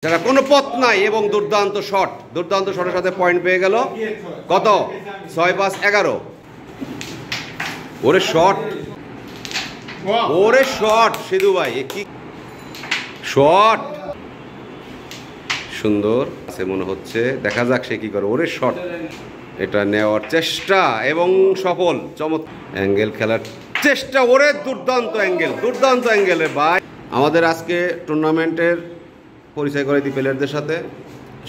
যারা কোনো পথ নাই এবং দুর্দান্ত শটের সাথে পয়েন্ট পেয়ে গেল। কত? 6-5-11। ওরে শট সিধু ভাই, কি শট! সুন্দর আছে মনে হচ্ছে, দেখা যাক সে কি করে। ওরে শট, এটা নেওয়ার চেষ্টা এবং সফল। চমৎকার অ্যাঙ্গেল খেলার চেষ্টা। ওরে দুর্দান্ত অ্যাঙ্গেলে ভাই। আমাদের আজকে টুর্নামেন্টের পরিচয় করে দিই প্লেয়ারদের সাথে।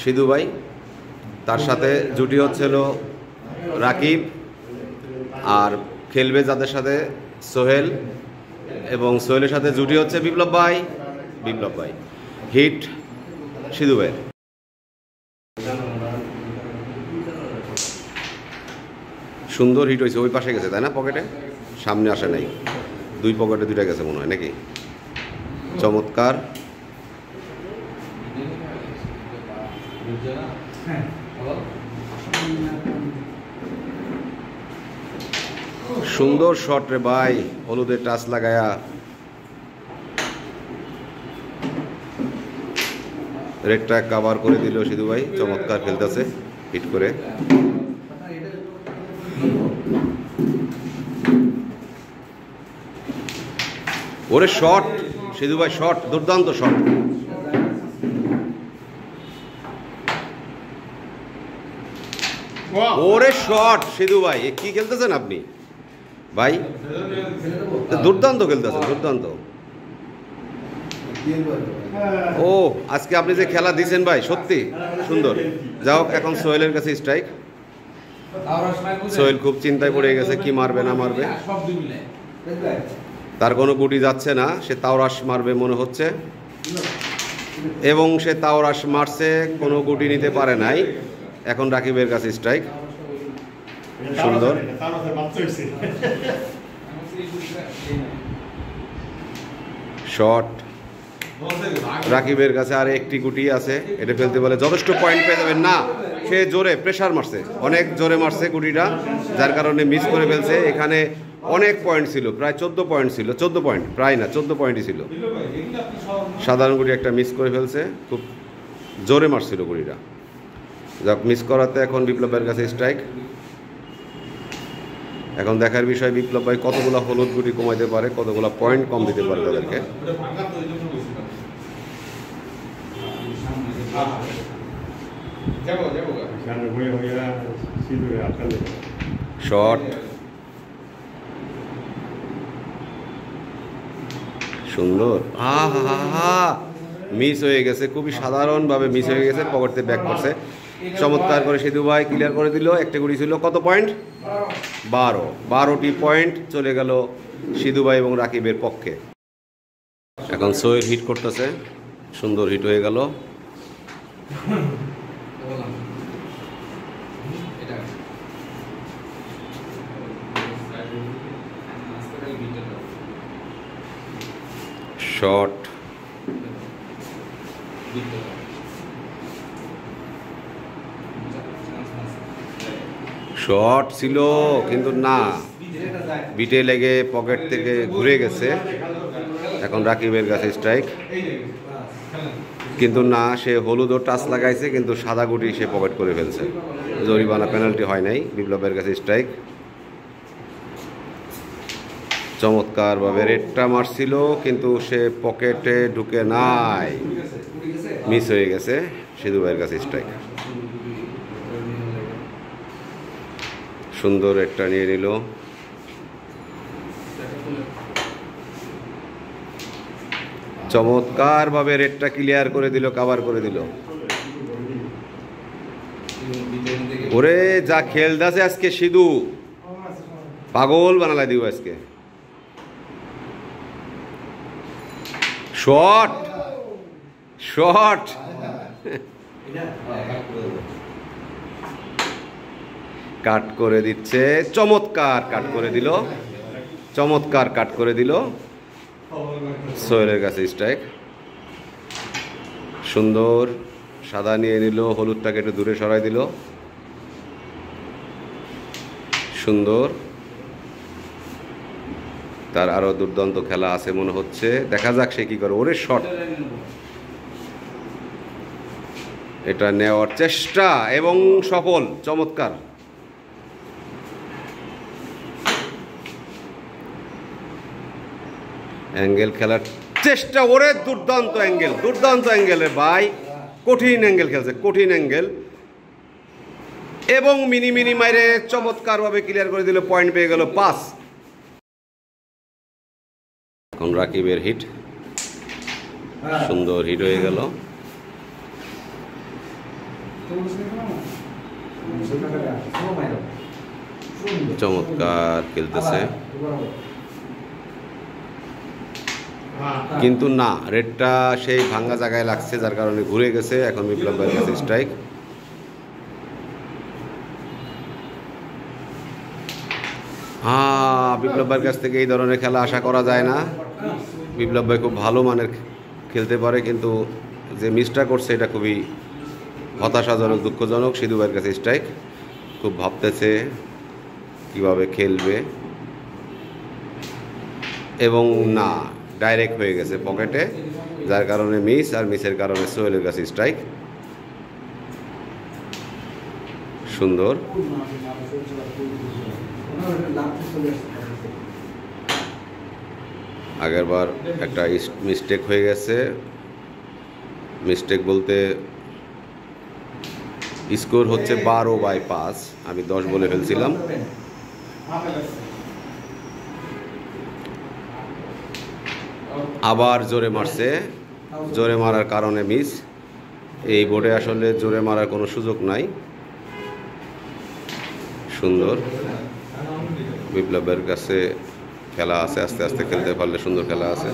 সিধু ভাই, তার সাথে জুটি হচ্ছিল রাকিব, আর খেলবে যাদের সাথে সোহেল, এবং সোহেলের সাথে জুটি হচ্ছে বিপ্লব ভাই। হিট সিধু ভাই। সুন্দর হিট হয়েছে। ওই পাশে গেছে তাই না? পকেটে সামনে আসে নাই, দুই পকেটে দুইটা গেছে মনে হয় নাকি? চমৎকার, সুন্দর শট রে ভাই, হলুদের টাচ লাগায়া। রেডটা কভার করে দিল সিধু ভাই। চমৎকার খেলতেছে হিট করে। ওরে শট সিধু ভাই, শট, দুর্দান্ত শট। ওরে শট সিধু ভাই, কি খেলতেছেন আপনি ভাই? দুর্দান্ত খেলতেছেন, দুর্দান্ত। ও আজকে আপনি যে খেলা দিয়েছেন ভাই, সত্যি সুন্দর। যাও, এখন সোহেলের কাছে স্ট্রাইক। সোহেল খুব চিন্তায় পড়ে গেছে, কি মারবে না মারবে। তার কোনো গুটি যাচ্ছে না, সে তাওরাস মারবে মনে হচ্ছে, এবং সে তাওরাস মারছে, কোনো গুটি নিতে পারে নাই। এখন রাকিবের কাছে স্ট্রাইক। সুন্দর শট রাকিবের কাছে। আর একটি গুটি আছে, এটা ফেলতে বলে যথেষ্ট পয়েন্ট পেয়ে যাবেন না। সে জোরে প্রেসার মারছে, অনেক জোরে মারছে গুটিটা, যার কারণে মিস করে ফেলছে। এখানে অনেক পয়েন্ট ছিল, প্রায় 14 পয়েন্ট ছিল। 14 পয়েন্ট, প্রায় না, 14 পয়েন্টই ছিল। সাধারণ গুটি একটা মিস করে ফেলছে, খুব জোরে মারছিল গুটিটা। যাক, মিস করাতে এখন বিপ্লবের কাছে স্ট্রাইক। এখন দেখার বিষয় বিপ্লব ভাই কতগুলো হলুদ গুটি কমাইতে পারে, কতগুলো পয়েন্ট কম দিতে পারে তাদেরকে। শট সুন্দর। মিস হয়ে গেছে, খুবই সাধারণভাবে মিস হয়ে গেছে, পকেটে ব্যাক করছে। চমৎকার করে সিধু ভাই ক্লিয়ার করে দিল। একটা গুটি ছিল, কত পয়েন্ট? 12টি পয়েন্ট চলে গেল সিধু ভাই এবং রাকিবের পক্ষে। এখন সোহেল হিট করতেছে, সুন্দর হিট হয়ে গেল। শট শট ছিল কিন্তু না, বিটে লেগে পকেট থেকে ঘুরে গেছে। এখন রাকিবের কাছে স্ট্রাইক, কিন্তু না, সে হলুদও টাচ লাগাইছে, কিন্তু সাদা গুটি সে পকেট করে ফেলছে। জরিমানা, পেনাল্টি হয় নাই। বিপ্লবের কাছে স্ট্রাইক। চমৎকারভাবে রেডটা মারছিল, কিন্তু সে পকেটে ঢুকে নাই, মিস হয়ে গেছে। সিধু ভাইয়ের কাছে স্ট্রাইক। সুন্দর একটা নিয়ে নিল। চমৎকারভাবে রেডটা ক্লিয়ার করে দিল, কভার করে দিল। ওরে যা খেলতেছে আজকে সিধু, পাগল বানালাই দিব আজকে। শট শট কাট করে দিচ্ছে। চমৎকার কাট করে দিল, চমৎকার কাট করে দিল। সোহেলের কাছে স্ট্রাইক। সুন্দর সাদা নিয়ে নিল, হলুদটাকে একটু দূরে সরাই দিল। সুন্দর, তার আরো দুর্দান্ত খেলা আছে মনে হচ্ছে, দেখা যাক সে কি করে। ওরে শট এটা নেওয়ার চেষ্টা এবং সফল, চমৎকার। অ্যাঙ্গেল খেলার চেষ্টা, ওরে দুর্দান্ত অ্যাঙ্গেল, দুর্দান্ত অ্যাঙ্গেলে ভাই, কঠিন অ্যাঙ্গেল খেলছে, কঠিন অ্যাঙ্গেল এবং মিনি মিনি মাইরে চমৎকারভাবে ক্লিয়ার করে দিল, পয়েন্ট পেয়ে গেল 5। এখন রাকিবের হিট, সুন্দর হিট হয়ে গেল। চমৎকার খেলতেছে, কিন্তু না, রেডটা সেই ভাঙ্গা জায়গায় লাগছে, যার কারণে ঘুরে গেছে। এখন বিপ্লব ভাইয়ের কাছে স্ট্রাইক। বিপ্লব ভাইয়ের কাছ থেকে এই ধরনের খেলা আশা করা যায় না। বিপ্লব ভাই খুব ভালো মানের খেলতে পারে, কিন্তু যে মিসটা করছে এটা খুবই হতাশাজনক, দুঃখজনক। সিধু ভাইয়ের কাছে স্ট্রাইক, খুব ভাবতেছে কিভাবে খেলবে এবং না, ডাইরেক্ট হয়ে গেছে পকেটে, যার কারণে মিস, আর মিসের কারণে সোহেলের কাছে স্ট্রাইক। সুন্দর, আগেরবার একটা মিস্টেক হয়ে গেছে। মিস্টেক বলতে স্কোর হচ্ছে 12/5, আমি 10 বলে ফেলছিলাম। আবার জোরে মারছে, জোরে মারার কারণে মিস। এই বোর্ডে আসলে জোরে মারার কোনো সুযোগ নাই। সুন্দর, বিপ্লবের কাছে খেলা আছে, আস্তে আস্তে খেলতে পারলে সুন্দর খেলা আছে।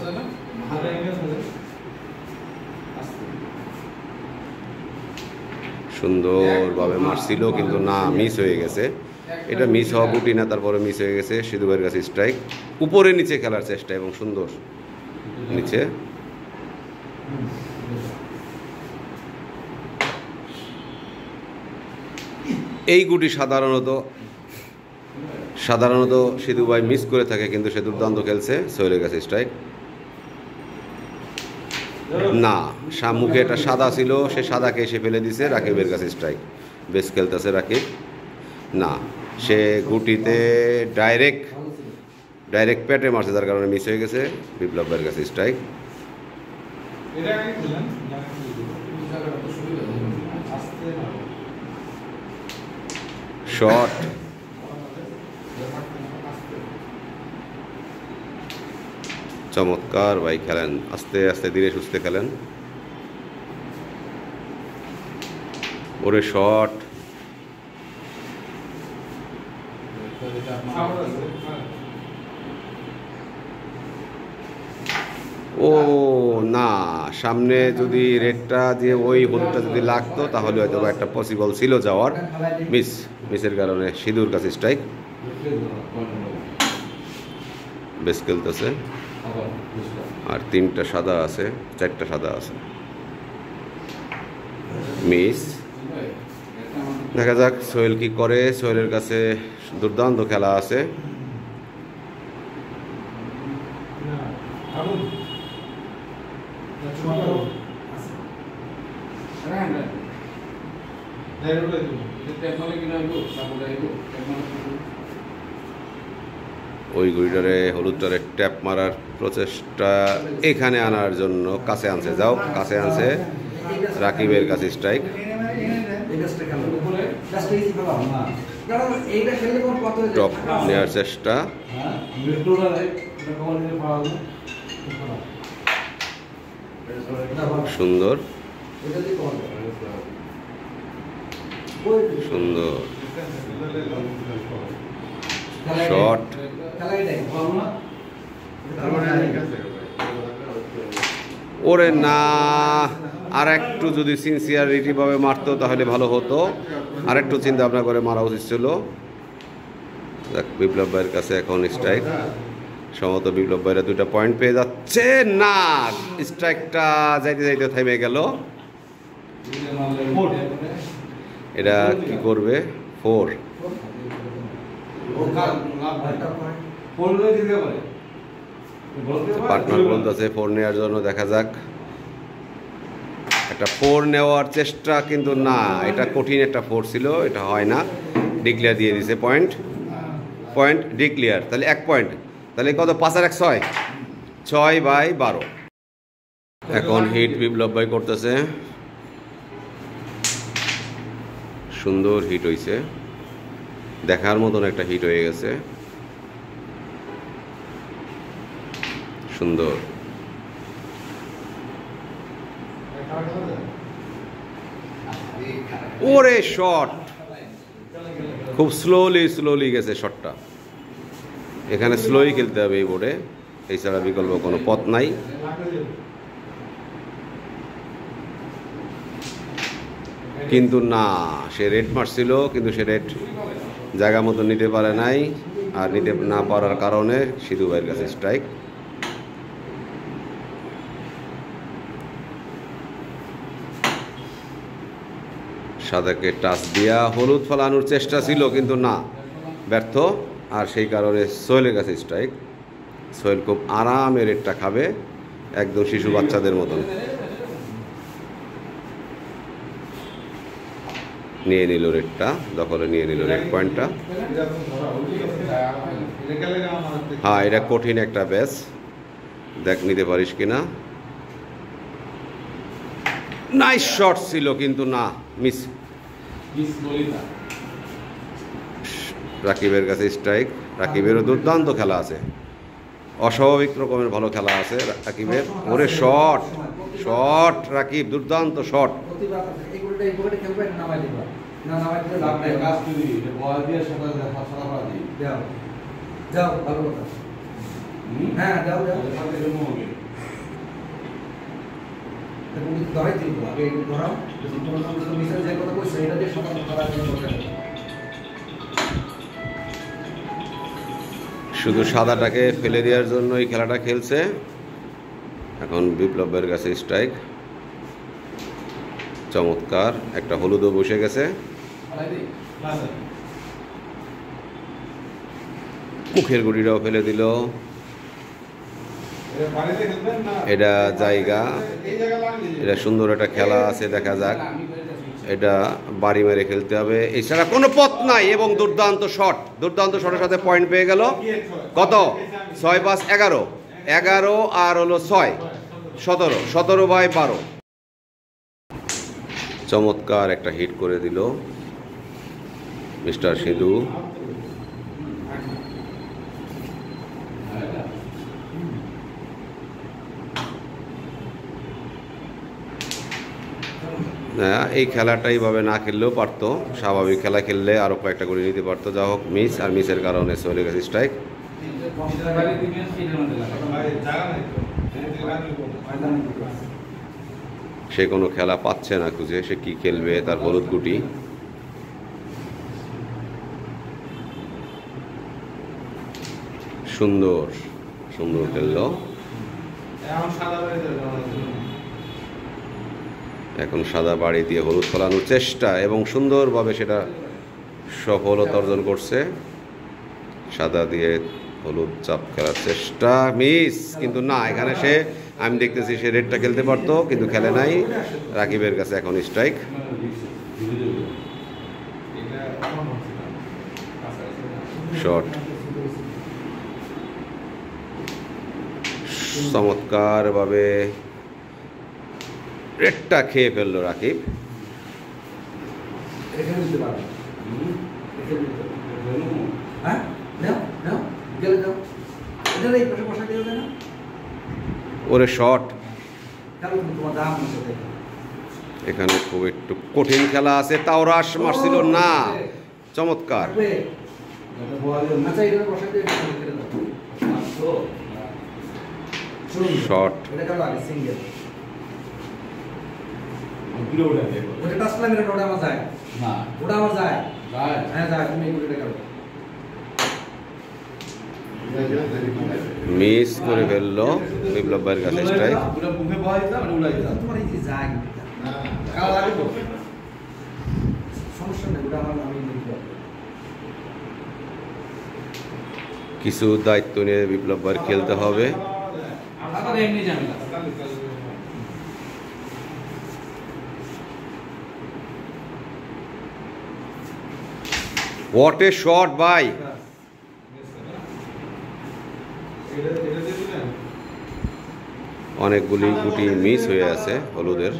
সুন্দরভাবে মারছিল, কিন্তু না, মিস হয়ে গেছে। এটা মিস হওয়া গুটি না, তারপরে মিস হয়ে গেছে। সিধু ভাইয়ের কাছে স্ট্রাইক, উপরে নিচে খেলার চেষ্টা এবং সুন্দর নিচে। এই গুটি সাধারণত সিধু ভাই মিস করে থাকে, কিন্তু সে দুর্দান্ত খেলছে। সোহেলের কাছে স্ট্রাইক, না, মুখে একটা সাদা ছিল, সে সাদাকে এসে ফেলে দিছে। রাকিবের কাছে স্ট্রাইক, বেশ খেলতেছে রাকিব। না, সে গুটিতে ডাইরেক্ট পেটে মারছে, যার কারণে মিস হয়ে গেছে। বিপ্লব ভাইয়ের কাছে স্ট্রাইক। শট, চমৎকার ভাই, খেলেন আস্তে আস্তে, ধীরে সুস্থে খেলেন। ওরে শট, ও না, সামনে যদি রেডটা দিয়ে ওই হলুদটা যদি লাগতো তাহলে হয়তো একটা পসিবল ছিল যাওয়ার। মিসের কারণে সিধুর কাছে স্ট্রাইক। বেশ খেলতেছে, আর 3টা সাদা আছে, 4টা সাদা আছে। মিস, দেখা যাক সোহেল কি করে। সোহেলের কাছে দুর্দান্ত খেলা আছে। ওই ঘড়িটারে হলুদটারে ট্যাপ মারার প্রচেষ্টা এখানে আনার জন্য কাছে আনছে, যাও কাছে আনছে। রাকিবের কাছে স্ট্রাইক, টপ নেওয়ার চেষ্টা। সুন্দর, সুন্দর শট, ওরে না, আর একটু যদি সিনসিয়ারিটি ভাবে মারতো তাহলে ভালো হতো। আর একটু চিন্তা ভাবনা করে মারা উচিত ছিল। বিপ্লব ভাইয়ের কাছে এখন স্ট্রাইক, সম্ভবত বিপ্লব ভাইরা 2টা পয়েন্ট পেয়ে যাচ্ছে। না, স্ট্রাইকটা যাইতে যাইতে থেমে গেল। এটা কি করবে? 4। পার্টনার বলতেছে 4 নেওয়ার জন্য। দেখা যাক, একটা 4 নেওয়ার চেষ্টা, কিন্তু না, এটা কঠিন একটা 4 ছিল, এটা হয় না। ডিক্লেয়ার দিয়ে দিছে, পয়েন্ট ডিক্লেয়ার। তাহলে 1 পয়েন্ট। তাহলে কত? 5 আর 1 6, 6/12। এখন হিট বিপ্লব ভাই করতেছে, সুন্দর হিট হয়েছে, দেখার মতন একটা হিট হয়ে গেছে, সুন্দর। ওরে শট, খুব স্লোলি গেছে শটটা। এখানে স্লোই খেলতে হবে এই বোর্ডে, এছাড়া বিকল্প কোনো পথ নাই। কিন্তু না, সে রেড মারছিল, কিন্তু সে রেড জায়গা মতো নিতে পারে নাই, আর নিতে না পারার কারণে সিধু ভাইয়ের কাছে স্ট্রাইক। সাদাকে টাচ দিয়া হলুদ ফলানোর চেষ্টা ছিল, কিন্তু না, ব্যর্থ। আর সেই কারণে সোহেলের কাছে স্ট্রাইক। সোহেল খুব আরামে রেডটা খাবে, একদম শিশু বাচ্চাদের মতন। নিয়ে নিল রেডটা, দখলে নিয়ে নিল রেড পয়েন্টটা। হ্যাঁ, এটা কঠিন একটা ব্যাচ, দেখ নিতে পারিস কিনা। নাইস শট ছিল, কিন্তু না, মিস। রাকিবের কাছে স্ট্রাইক। রাকিবেরও দুর্দান্ত খেলা আছে, অস্বাভাবিক রকমের ভালো খেলা আছে রাকিবের। ওরে শট, রাকিব দুর্দান্ত শট। শুধু সাদাটাকে ফেলে দেওয়ার জন্য এই খেলাটা খেলছে। এখন বিপ্লবের কাছে স্ট্রাইক, চমৎকার। একটা হলুদও বসে গেছে, মুখের গুড়িটাও ফেলে দিল। এটা জায়গা, এটা সুন্দর একটা খেলা আছে, দেখা যাক। এটা বাড়ি মেরে খেলতে হবে, এছাড়া কোনো পথ নাই। এবং দুর্দান্ত শটের সাথে পয়েন্ট পেয়ে গেল। কত? 6/5 11, 11 আর হলো 6, 17/12। চমৎকার একটা হিট করে দিল মিস্টার সিধু। এই খেলাটা এইভাবে না খেললেও পারতো, স্বাভাবিক খেলা খেললে আরও কয়েকটা করে নিতে পারতো। যা হোক, মিস, আর মিসের কারণে সোহেলের কাছে স্ট্রাইক। সে কোনো খেলা পাচ্ছে না খুঁজে, সে কি খেলবে, তার হলুদ গুটি। সুন্দর খেললো। এখন সাদা বাড়ি দিয়ে হলুদ ফলানোর চেষ্টা, এবং সুন্দরভাবে সেটা সফলতা অর্জন করছে। সাদা দিয়ে হলুদ চাপ খেলার চেষ্টা, মিস। কিন্তু না, এখানে সে, আমি দেখতেছি সে রেডটা খেলতে পারতো, কিন্তু খেলে নাই। রাকিবের কাছে এখন স্ট্রাইক। শট, চমৎকারভাবে রেডটা খেয়ে ফেললো রাকিব। ওরে শট, এখানে খুব একটু কঠিন খেলা আছে, তাও রাশ মারছিল না। চমৎকার শট। মিস করে ফেললো বিপ্লব ভাইয়ের কাছে স্ট্রাইক। কিছু দায়িত্ব নিয়ে বিপ্লব ভাইয়ের খেলতে হবে। হোয়াট এ শট ভাই। অনেকগুলি গুটি মিস হয়ে আছে হলুদের।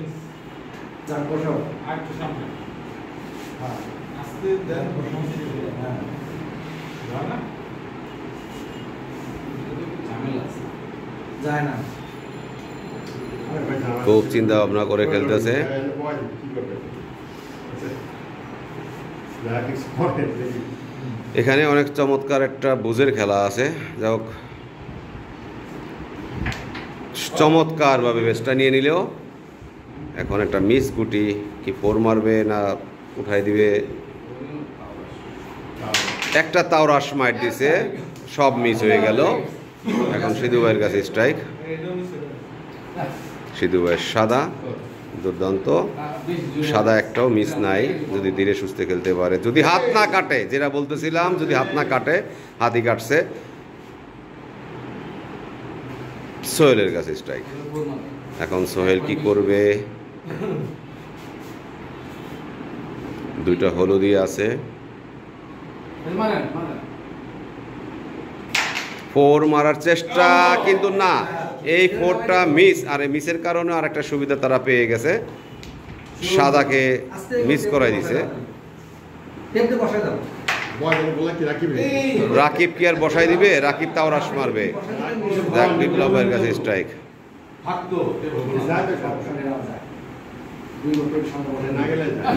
খুব চিন্তা ভাবনা করে খেলতেছে। এখানে অনেক চমৎকার একটা বুঝের খেলা আছে। যাই হোক, চমৎকার ভাবে বেসটা নিয়ে নিলেও এখন একটা মিস গুটি, কি 4 মারবে না উঠাই দিবে। একটা তাওরাস মাইট দিছে, সব মিস হয়ে গেল। এখন সিধু ভাইয়ের কাছে স্ট্রাইক। সিধু ভাইয়ের সাদা, দুর্দান্ত। সাদা একটাও মিস নাই, যদি ধীরে সুস্থে খেলতে পারে, যদি হাত না কাটে, যেটা বলতেছিলাম, যদি হাত না কাটে। হাতই কাটছে। সোহেলের কাছে স্ট্রাইক। এখন সোহেল কি করবে? দুইটা হলুদই আছে। 4 মারার চেষ্টা, কিন্তু না, এই 4টা মিস। আর এই মিসের কারণে আর একটা সুবিধা তারা পেয়ে গেছে, সাদাকে মিস করাই দিছে। রাকিব কি আর বসাই দিবে? রাকিব তাওরাস মারবে। বিপ্লবের কাছে স্ট্রাইক।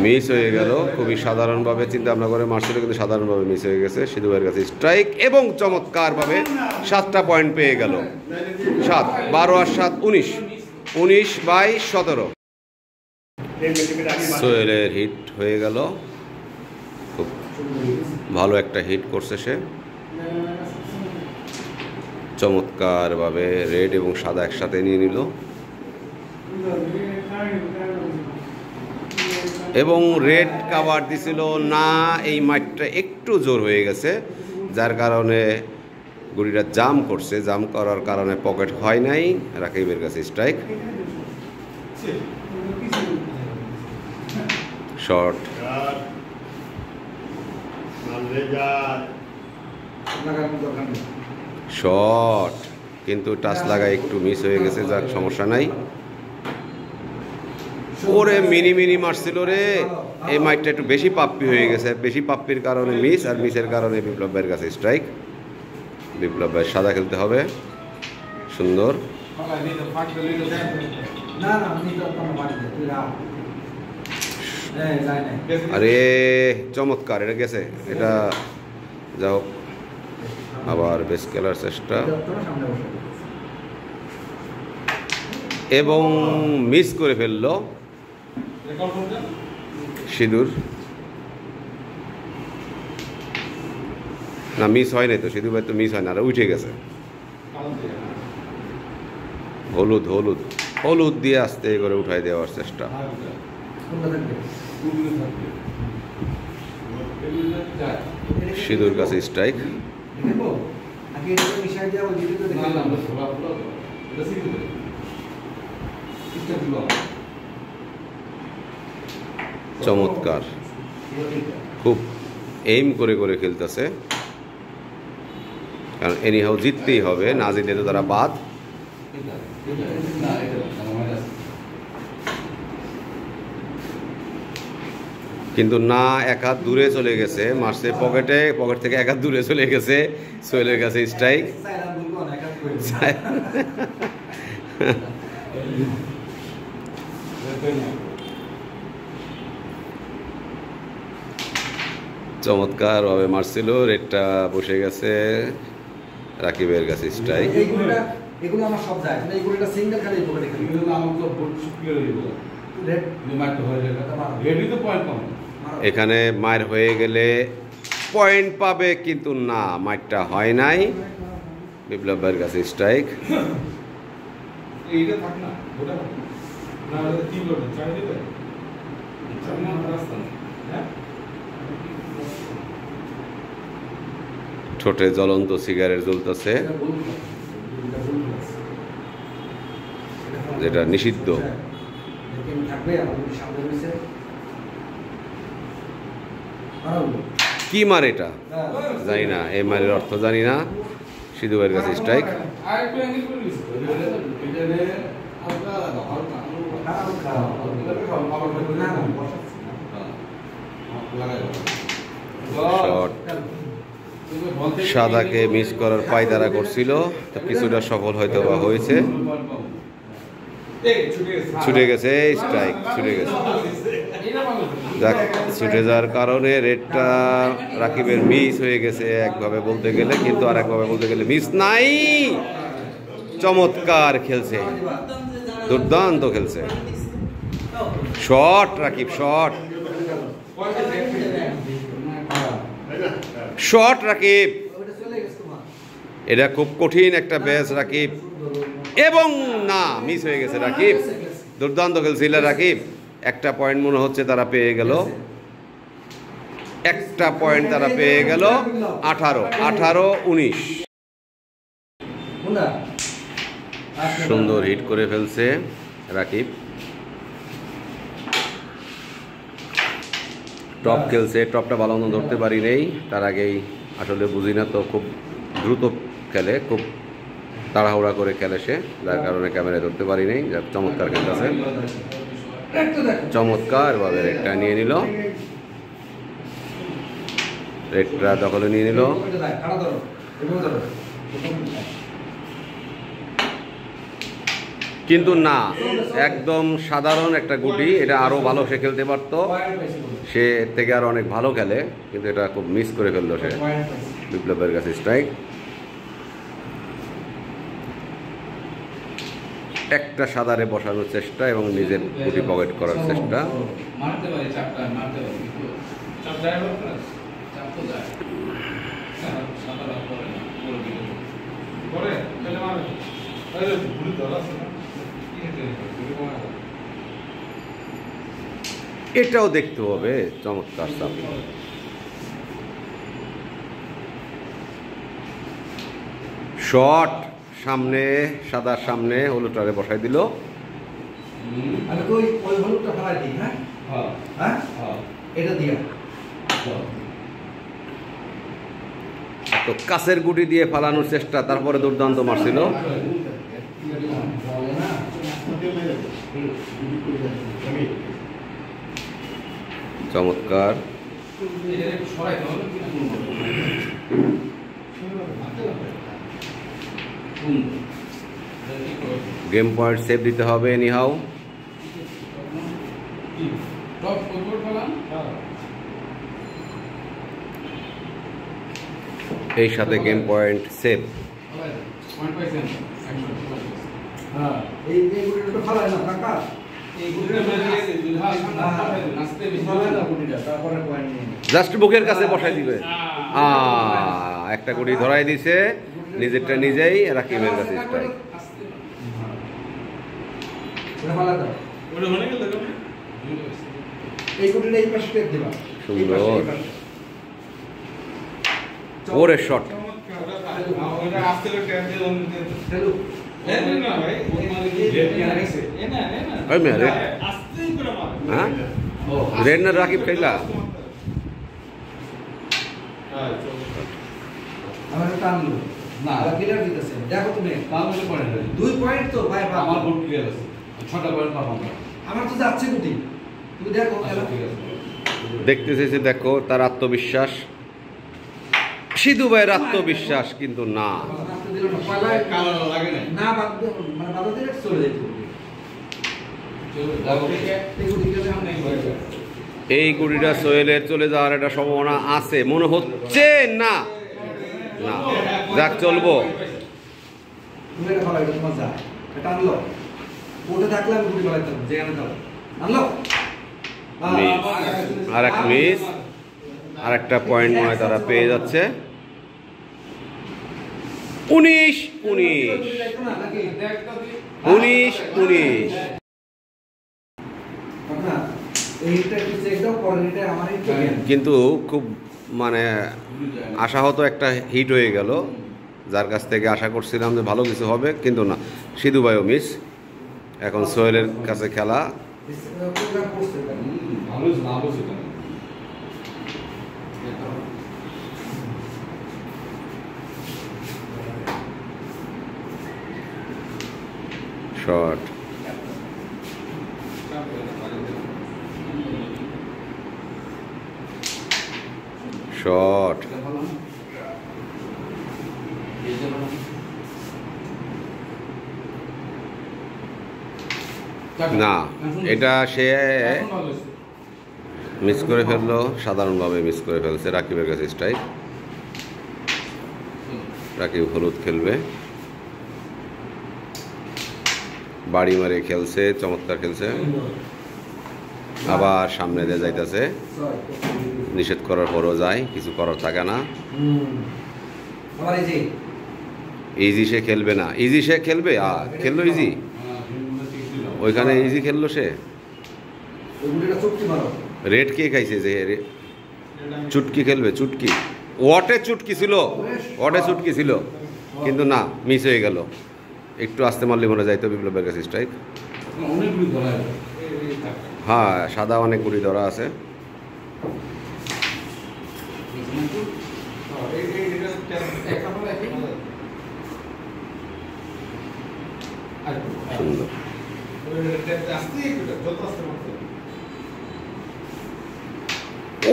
মিস হয়ে গেল। খুবই সাধারণভাবে চিন্তা ভাবনা করে মারছিল, কিন্তু সাধারণভাবে মিস হয়ে গেছে। সিধু ভাইয়ের কাছে স্ট্রাইক এবং চমৎকারভাবে 7টা পয়েন্ট পেয়ে গেল। 7, 12 আর 7, 19, 19/17। সোহেলের হিট হয়ে গেল। খুব ভালো একটা হিট করছে সে। চমৎকারভাবে রেড এবং সাদা একসাথে নিয়ে নিল এবং রেড কাভার দিছিল না। এই মাইটটা একটু জোর হয়ে গেছে, যার কারণে গুড়িটা জাম করছে। জাম করার কারণে পকেট হয় নাই। রাকিবের কাছে স্ট্রাইক। শর্ট, শর্ট, কিন্তু টাচ লাগায় একটু মিস হয়ে গেছে। যাক, সমস্যা নাই। ওরে মিনি মিনি মারছিল রে। এই মাইটটা একটু বেশি পাপ্পি হয়ে গেছে। বেশি পাপ্পির কারণে মিস, আর মিসের কারণে বিপ্লব ভাইয়ের কাছে স্ট্রাইক। বিপ্লব ভাই সাদা খেলতে হবে। সুন্দর। আরে চমৎকার, এটা গেছে। এটা যাও, আবার বেস খেলার চেষ্টা এবং মিস করে ফেললো সিঁদুর। না, মিস হয় নাই তো। সিঁদুর ভাই তো মিস হয় না, আর উঠে গেছে। হলুদ, হলুদ, হলুদ দিয়ে আস্তে করে উঠাই দেওয়ার চেষ্টা। সিঁদুর কাছে স্ট্রাইক। চমৎকার, খুব এইম করে করে খেলতেছে, কারণ এনিহাও জিততেই হবে। না জিতলে তো তারা বাদ। কিন্তু না, এক হাত দূরে চলে গেছে। মারছে পকেটে, পকেট থেকে এক হাত দূরে চলে গেছে। সোহেলের কাছে স্ট্রাইক। চমৎকার ভাবে মারছিল। রেডটা বসে গেছে। রাকিবের কাছে স্ট্রাইক। এগুলো আমার সব যায় না। এগুলো একটা সিঙ্গেল খালি পকেটে খালি। এগুলো আমার তো বোর্ড শুকিয়ে রইল। রেড মারতে হয়ে গেল। রেডি তো পয়েন্ট কম। এখানে মার হয়ে গেলে পয়েন্ট পাবে, কিন্তু না, মারটা হয় নাই। বিপ্লব ভাইয়ের কাছে স্ট্রাইক। এইটা থাক না, ওটা না, ওটা কি বলবে? চাই দিবে। চামড়া রাস্তা না। হ্যাঁ, ঠোঁটে জ্বলন্ত সিগারেট জ্বলতেছে, যেটা নিষিদ্ধ। কি মার এটা জানি না, এই মারের অর্থ জানি না। সিধু ভাইয়ের কাছে স্ট্রাইক। শট সাদাকে মিস করার পায়তারা করছিল, তো কিছুটা সফল হয়তো বা হয়েছে। ছুটে গেছে, স্ট্রাইক ছুটে গেছে। যাক, ছুটে যাওয়ার কারণে রেডটা রাকিবের মিস হয়ে গেছে একভাবে বলতে গেলে, কিন্তু আর একভাবে বলতে গেলে মিস নাই। চমৎকার খেলছে, দুর্দান্ত খেলছে। Shot Rakib, shot shot Rakib. এটা খুব কঠিন একটা ব্যাচ রাকিব, এবং না, মিস হয়ে গেছে রাকিব। দুর্দান্ত খেলছিল রাকিব। একটা পয়েন্ট মনে হচ্ছে তারা পেয়ে গেল, একটা পয়েন্ট তারা পেয়ে গেল। 18-19। সুন্দর হিট করে ফেলছে রাকিব। টপ খেলছে, টপটা ভালো মতো ধরতে পারি নেই। তার আগেই আসলে বুঝি না তো, খুব দ্রুত খেলে, খুব তাড়াহুড়া করে খেলে সে, যার কারণে ক্যামেরায় ধরতে পারি নেই। চমৎকার খেলতেছে, চমৎকার ভাবে রেডটা নিয়ে নিল, রেডটা দখলে নিয়ে নিল। কিন্তু না, একদম সাধারণ একটা গুটি। এটা আরো ভালো সে খেলতে পারতো, সে এর থেকে আরো অনেক ভালো খেলে, কিন্তু এটা খুব মিস করে ফেললো সে। বিপ্লবের কাছে স্ট্রাইক। একটা সাদারে বসানোর চেষ্টা এবং নিজের গুটি পকেট করার চেষ্টা। এটাও দেখতে হবে, চমৎকার সাপি। শট সামনে, সাদার সামনে হলুদটারে বসাই দিল। তো কাছের গুটি দিয়ে ফালানোর চেষ্টা, তারপরে দুর্দান্ত মারছিল। চমৎকার। গেম পয়েন্ট সেভ দিতে হবে এনিহাউ। এই সাথে গেম পয়েন্ট সেভ। জাস্ট বুকের কাছে বসাই দিবে। একটা গুটি ধরাই দিছে, নিজেরটা নিজেই। রাকিবের কাছে স্ট্রাইক। সুন্দর ওরে শট। রেড না রাকিব খেলা? দেখতে চেয়েছে, দেখো তার আত্মবিশ্বাস, সিধু ভাইয়ের আত্মবিশ্বাস, কিন্তু না। এই গুড়িটা সোহেলের চলে যাওয়ার একটা সম্ভাবনা আছে মনে হচ্ছে। না না, যাক চলবো। আর এক মিস, আর একটা পয়েন্ট মনে হয় তারা পেয়ে যাচ্ছে। 19-19। কিন্তু খুব মানে আশাহত একটা হিট হয়ে গেল, যার কাছ থেকে আশা করছিলাম যে ভালো কিছু হবে, কিন্তু না। সিধু ভাইও মিস। এখন সোহেলের কাছে খেলা। শর্ট শর্ট না, এটা সে মিস করে ফেললো, সাধারণভাবে মিস করে ফেলছে। রাকিবের কাছে স্ট্রাইক। রাকিব হলুদ খেলবে, বাড়ি মারে খেলছে, চমৎকার খেলছে। আবার সামনে দিয়ে যাইতেছে, নিষেধ করার পরও যায়, কিছু করার থাকে না। ইজি সে খেলবে না, ইজি সে খেলবে, খেললো ইজি, ওইখানে ইজি খেললো সে। রেড কে খাইছে যে চুটকি খেলবে, চুটকি ওয়াটে চুটকি ছিল, ওয়াটে চুটকি ছিল, কিন্তু না, মিস হয়ে গেল। একটু আস্তে মারলে মনে যাইতো বিপ্লবের কাছে স্ট্রাইক। হ্যাঁ, সাদা অনেক গুড়ি ধরা আছে। সুন্দর।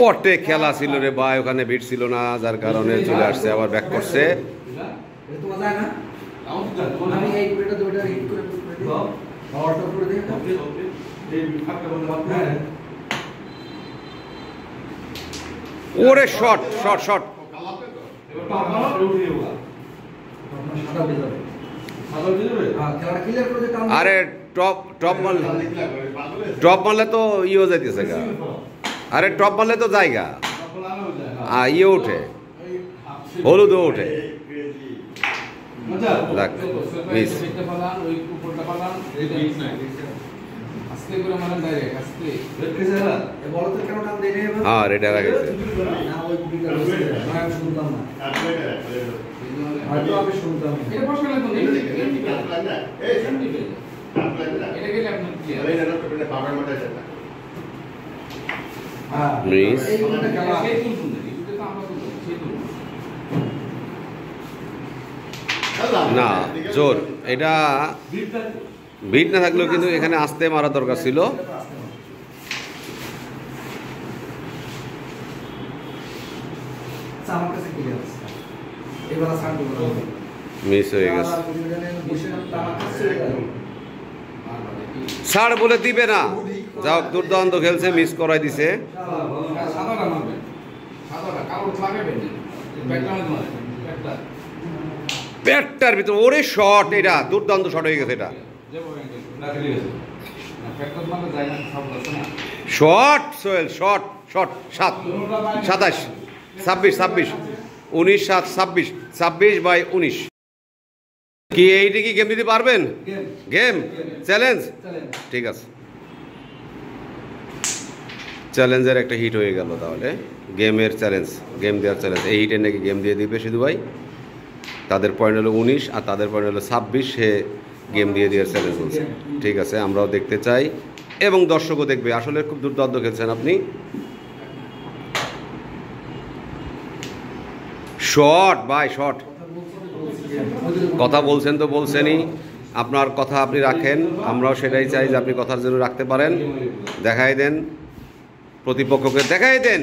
ওটে খেলা ছিল রে ভাই, ওখানে বিট ছিল না, যার কারণে চলে আসছে, আবার ব্যাক করছে। ওরে শট শট শট, আরে টপ টপ মারলে, টপ মারলে তো ইয়ে যাইতেছে গা, আরে টপ মারলে তো জায়গা ইয়ে ওঠে, হলুদও ওঠে। মিস। হ্যাঁ, রেডা গেছে। না জোর, এটা বিট না থাকলেও কিন্তু এখানে আস্তে মারা দরকার ছিল। মিস হয়ে গেছে। ছাড় বলে দিবে না, যাও, দুর্দান্ত খেলছে, মিস করাই দিছে। পেটটার ভিতর ওরে শট, এটা দুর্দান্ত শট হয়ে গেছে। এটা শট সোহেল, শট শট। 7 27 26 26 19 7 26 26/19। কি এইটা কি গেম দিতে পারবেন? গেম চ্যালেঞ্জ, ঠিক আছে, চ্যালেঞ্জের একটা হিট হয়ে গেল। তাহলে গেমের চ্যালেঞ্জ, গেম দেওয়ার চ্যালেঞ্জ, এই হিটের নাকি গেম দিয়ে দিবে সিধু ভাই। তাদের পয়েন্ট হলো 19 আর তাদের পয়েন্ট হলো 26, সে গেম দিয়ে দেওয়ার চ্যালেঞ্জ বলছে। ঠিক আছে, আমরাও দেখতে চাই এবং দর্শকও দেখবে। আসলে খুব দুর্দান্ত খেলছেন আপনি। শট ভাই, শট। কথা বলছেন তো বলছেনই, আপনার কথা আপনি রাখেন, আমরাও সেটাই চাই যে আপনি কথার জন্য রাখতে পারেন। দেখাই দেন, প্রতিপক্ষকে দেখাই দেন।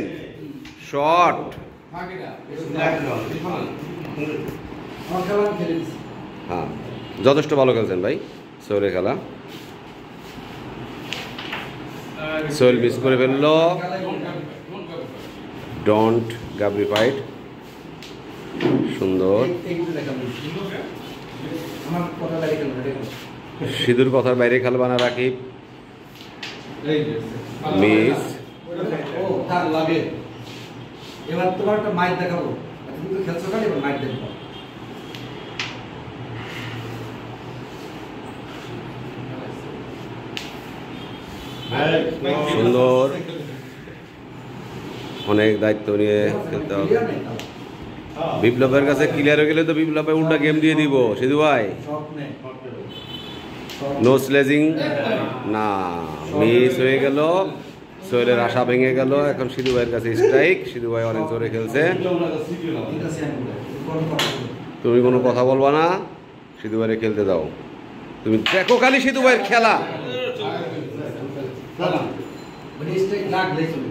শট, হ্যাঁ, যথেষ্ট ভালো খেলছেন ভাই সোহেলের খেলা। সোহেল মিস করে ফেলল। ডোন্ট গাবরি ফাইট, সুন্দর। সিধুর কথার বাইরে খেলবা না রাকিব। মিস। এবার তোমার একটা মাইক দেখাবো, তুমি তো খেলছো না, এবার মাইক দেখাবো। সুন্দর, অনেক দায়িত্ব নিয়ে খেলতে হবে। বিপ্লবের কাছে ক্লিয়ার হয়ে গেলে তো বিপ্লবে উল্টা গেম দিয়ে দিব সিধু ভাই। নো স্লেজিং, না, মিস হয়ে গেল। সোহেলের আশা ভেঙে গেল। এখন সিধু ভাইয়ের কাছে স্ট্রাইক। সিধু ভাই অনেক জোরে খেলছে। তুমি কোনো কথা বলবা না, সিধু ভাইয়ের খেলতে দাও। তুমি দেখো খালি সিধু ভাইয়ের খেলা। মানে স্ট্রাইক লাগলেই চলে।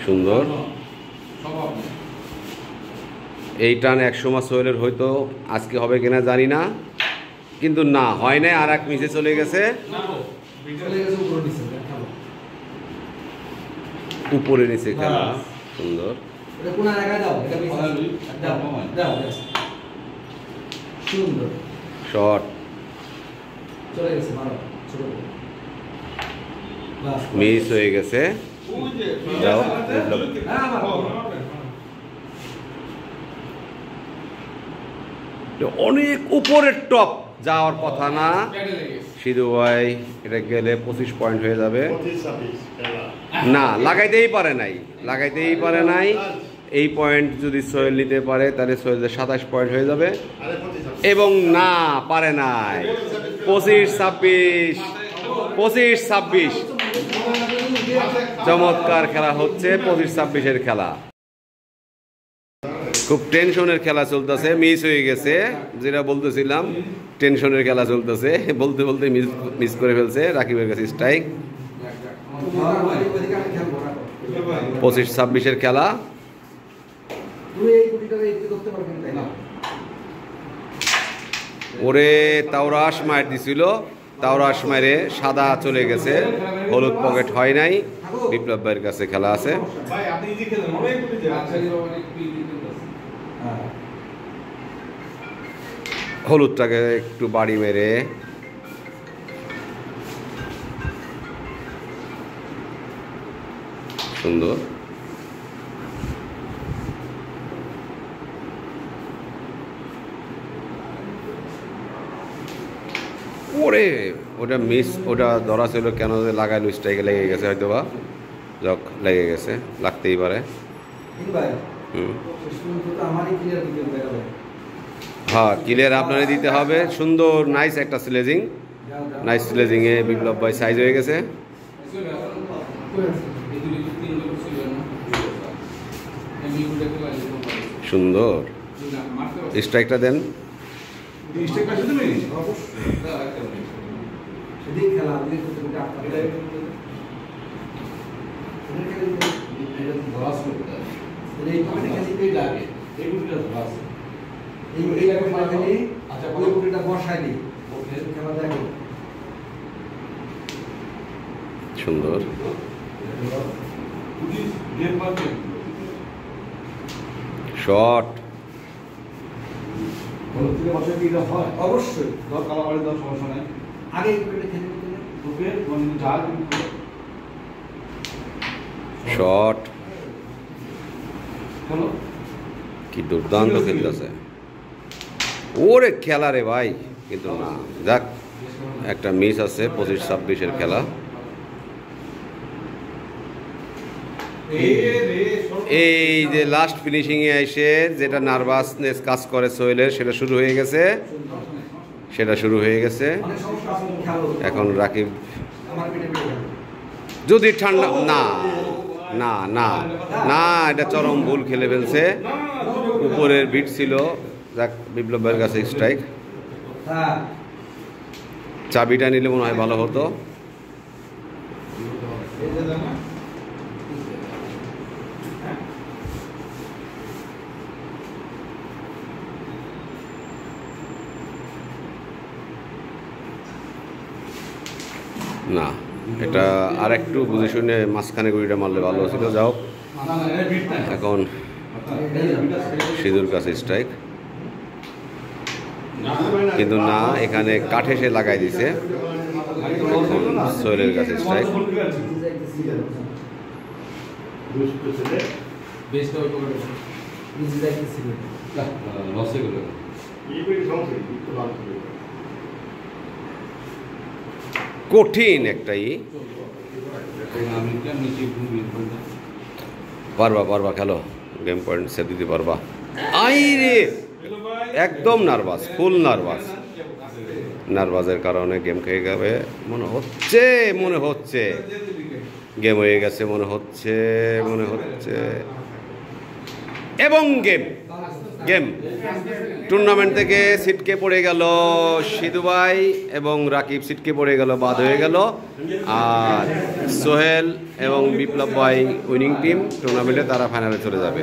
সুন্দর। এই টান 100 মাস সোহেলের হয়তো আজকে হবে কিনা জানি না, কিন্তু না হয় নাই, আর এক মিসে চলে গেছে উপরে নিচে খেলা। সুন্দর শট, মিস হয়ে গেছে। যাও অনেক উপরের টপ যাওয়ার কথা না সিধু ভাই, এটা গেলে 25 পয়েন্ট হয়ে যাবে। না লাগাইতেই পারে নাই। এই পয়েন্ট যদি সোহেল নিতে পারে তাহলে সোহেলের 27 পয়েন্ট হয়ে যাবে, এবং না পারে নাই। 25-26 চমৎকার খেলা হচ্ছে। 25-26 খেলা, খুব টেনশনের খেলা চলতেছে। মিস হয়ে গেছে, যেটা বলতেছিলাম টেনশনের খেলা চলতেছে। বলতে বলতে মিস করে ফেলছে। রাকিবের কাছে স্ট্রাইক। 25-26 খেলা। ওরে তাওরাস মার দিছিল, তাওরাস মারে সাদা চলে গেছে, হলুদ পকেট হয় নাই। বিপ্লব ভাইয়ের কাছে খেলা আছে। হলুদটাকে একটু বাড়ি মেরে সুন্দর। ওরে ওটা মিস, ওটা ধরা ছিল কেন লাগাইলো, স্ট্রাইকে লেগে গেছে হয়তো, বা জক লেগে গেছে, লাগতেই পারে। হ্যাঁ ক্লিয়ার আপনারা দিতে হবে। সুন্দর নাইস একটা স্লেজিং, নাইস স্লেজিংয়ে বিপ্লব ভাই সাইজ হয়ে গেছে। সুন্দর স্ট্রাইকটা দেন। সুন্দর শট। অবশ্যই সমস্যা নাই, আগে শট। কি দুর্দান্ত খেলতেছে। ওরে খেলা রে ভাই, কিন্তু না, যাক একটা মিস আছে। 25-26 খেলা। এই যে লাস্ট ফিনিশিং এ এসে যেটা নার্ভাসনেস কাজ করে সোহেলের, সেটা শুরু হয়ে গেছে। এখন রাকিব যদি ঠান্ডা না না না না, এটা চরম ভুল খেলে ফেলছে। উপরের বিট ছিল। যাক বিপ্লব ভাইয়ের কাছে স্ট্রাইক। চাবিটা নিলে মনে হয় ভালো হতো। না, এটা আর একটু বুঝে শুনে মাঝখানে গুড়িটা মারলে ভালো ছিল। যাও এখন সিধুর কাছে স্ট্রাইক, কিন্তু না, এখানে কাঠে সে লাগাই দিছে। সোহেলের কাছে স্ট্রাইক। কঠিন একটাই। পারবা খেলো, গেম পয়েন্ট সেট দিতে পারবা। আই রে, একদম নার্ভাস, ফুল নার্ভাস। নার্ভাসের কারণে গেম খেয়ে যাবে মনে হচ্ছে গেম হয়ে গেছে মনে হচ্ছে এবং গেম টুর্নামেন্ট থেকে ছিটকে পড়ে গেল সিধু ভাই এবং রাকিব ছিটকে পড়ে গেল, বাদ হয়ে গেল। আর সোহেল এবং বিপ্লব ভাই উইনিং টিম, টুর্নামেন্টে তারা ফাইনালে চলে যাবে।